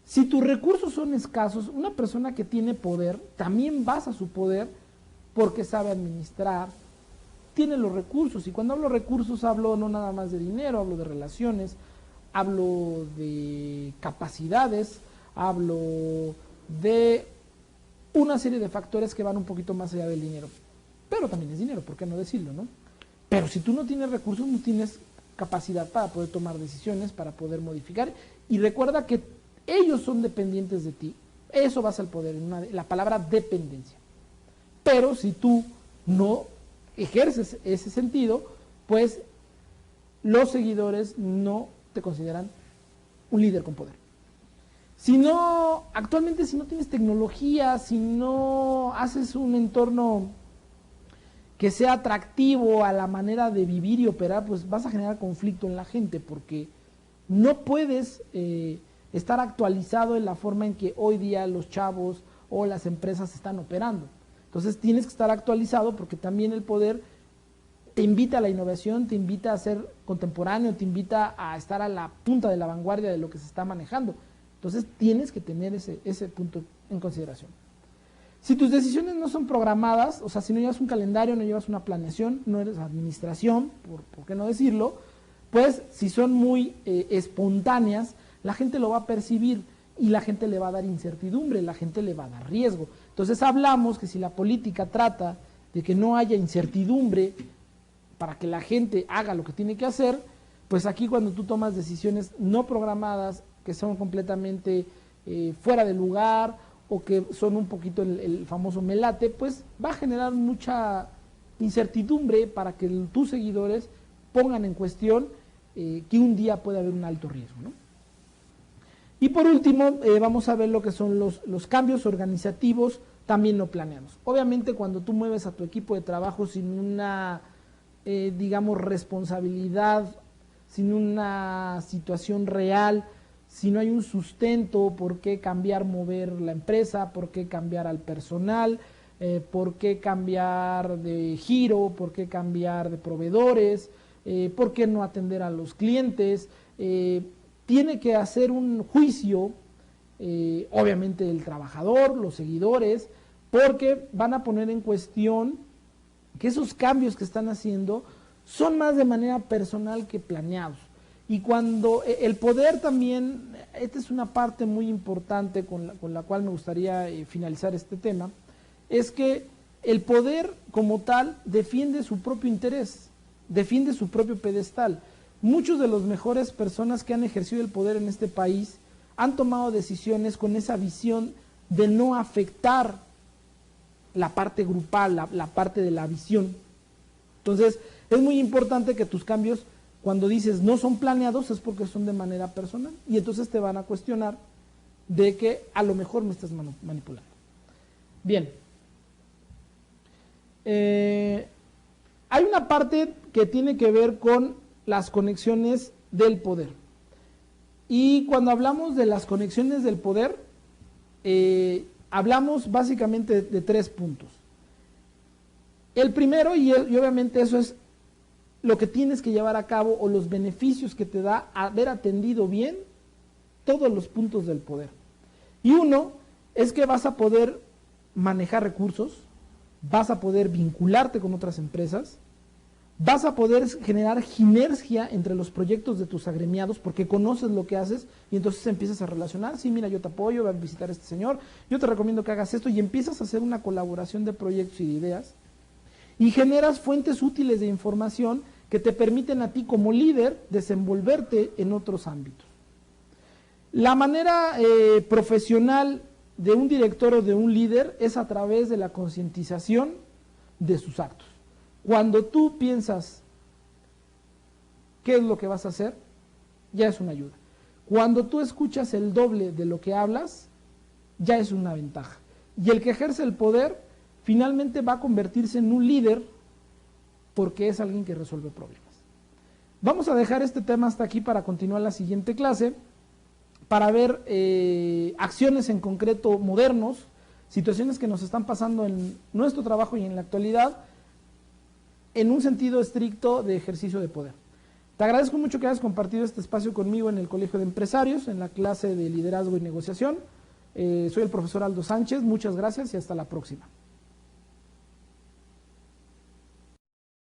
Si tus recursos son escasos, una persona que tiene poder también basa su poder porque sabe administrar, tiene los recursos. Y cuando hablo de recursos hablo no nada más de dinero, hablo de relaciones, hablo de capacidades, hablo de una serie de factores que van un poquito más allá del dinero. Pero también es dinero, ¿por qué no decirlo, no? Pero si tú no tienes recursos, no tienes capacidad para poder tomar decisiones, para poder modificar. Y recuerda que ellos son dependientes de ti. Eso va a ser el poder, la palabra dependencia. Pero si tú no ejerces ese sentido, pues los seguidores no te consideran un líder con poder. Actualmente si no tienes tecnología, si no haces un entorno que sea atractivo a la manera de vivir y operar, pues vas a generar conflicto en la gente porque no puedes estar actualizado en la forma en que hoy día los chavos o las empresas están operando. Entonces tienes que estar actualizado porque también el poder te invita a la innovación, te invita a ser contemporáneo, te invita a estar a la punta de la vanguardia de lo que se está manejando. Entonces tienes que tener ese punto en consideración. Si tus decisiones no son programadas, o sea, si no llevas un calendario, no llevas una planeación, no eres administración, por qué no decirlo, pues si son muy espontáneas, la gente lo va a percibir y la gente le va a dar incertidumbre, la gente le va a dar riesgo. Entonces hablamos que si la política trata de que no haya incertidumbre para que la gente haga lo que tiene que hacer, pues aquí cuando tú tomas decisiones no programadas, que son completamente fuera de lugar o que son un poquito el famoso melate, pues va a generar mucha incertidumbre para que tus seguidores pongan en cuestión que un día puede haber un alto riesgo, ¿no? Y por último, vamos a ver lo que son los cambios organizativos también no planeados. Obviamente, cuando tú mueves a tu equipo de trabajo sin una, digamos, responsabilidad, sin una situación real, si no hay un sustento, por qué cambiar, mover la empresa, por qué cambiar al personal, por qué cambiar de giro, por qué cambiar de proveedores, por qué no atender a los clientes, tiene que hacer un juicio, obviamente el trabajador, los seguidores, porque van a poner en cuestión que esos cambios que están haciendo son más de manera personal que planeados. Y cuando el poder también, esta es una parte muy importante con la cual me gustaría finalizar este tema, es que el poder como tal defiende su propio interés, defiende su propio pedestal. Muchos de los mejores personas que han ejercido el poder en este país han tomado decisiones con esa visión de no afectar la parte grupal, la parte de la visión. Entonces, es muy importante que tus cambios, cuando dices no son planeados, es porque son de manera personal, y entonces te van a cuestionar de que a lo mejor me estás manipulando. Bien. Hay una parte que tiene que ver con las conexiones del poder. Y cuando hablamos de las conexiones del poder, hablamos básicamente de 3 puntos. El primero, y obviamente eso es lo que tienes que llevar a cabo, o los beneficios que te da haber atendido bien todos los puntos del poder. Y uno es que vas a poder manejar recursos, vas a poder vincularte con otras empresas, vas a poder generar sinergia entre los proyectos de tus agremiados porque conoces lo que haces y entonces empiezas a relacionar, sí, mira, yo te apoyo, voy a visitar a este señor, yo te recomiendo que hagas esto, y empiezas a hacer una colaboración de proyectos y de ideas y generas fuentes útiles de información que te permiten a ti como líder desenvolverte en otros ámbitos. La manera profesional de un director o de un líder es a través de la concientización de sus actos. Cuando tú piensas qué es lo que vas a hacer, ya es una ayuda. Cuando tú escuchas el doble de lo que hablas, ya es una ventaja. Y el que ejerce el poder finalmente va a convertirse en un líder porque es alguien que resuelve problemas. Vamos a dejar este tema hasta aquí para continuar la siguiente clase, para ver acciones en concreto modernos, situaciones que nos están pasando en nuestro trabajo y en la actualidad, en un sentido estricto de ejercicio de poder. Te agradezco mucho que hayas compartido este espacio conmigo en el Colegio de Empresarios, en la clase de Liderazgo y Negociación. Soy el profesor Aldo Sánchez, muchas gracias y hasta la próxima.